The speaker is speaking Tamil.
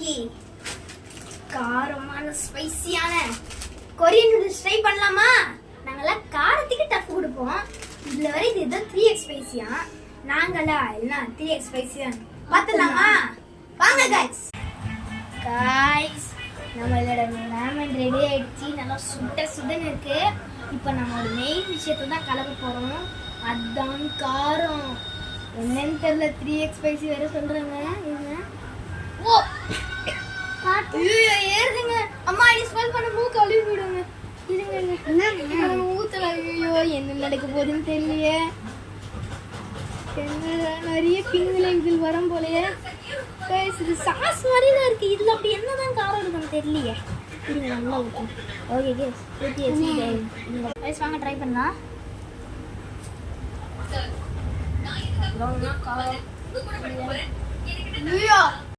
இன்னைக்கு காரமான ஸ்பைசியான கொரியன் நூடுல்ஸ் ட்ரை பண்ணலாமா? நாங்கெல்லாம் காரத்துக்கு டஃப் கொடுப்போம். இதுல வரை இதுதான் 3x ஸ்பைசியா. நாங்களா எல்லாம் 3x ஸ்பைசியா. பார்த்தலாமா? வாங்க गाइस. நம்மளோட ராமன் ரெடி ஆயிடுச்சு. நல்லா சுடன்னு இருக்கு. இப்போ நம்ம ஒரு மெயின் விஷயத்தை தான் கலக்க போறோம். அதான் காரம். என்னன்னு தெரியல, 3x ஸ்பைசி வேற சொல்றாங்க. ஓ ஏறுதுங்க. அம்மா இது ஸ்மெல் பண்ண மூக்கு அழுவி விடுங்க. இருங்க ஊத்தல. ஐயோ என்ன நடக்க போகுதுன்னு தெரியலையே. நிறைய பின்விளைவுகள் வரும் போலயே. இது சாஸ் மாதிரி தான் இருக்கு. இதுல அப்படி என்னதான் காரம் இருக்குன்னு தெரியலையே. இது நல்லா ஊற்றும். ஓகே கேஸ் ஊற்றி வச்சு வாங்க ட்ரை பண்ணலாம். காரம்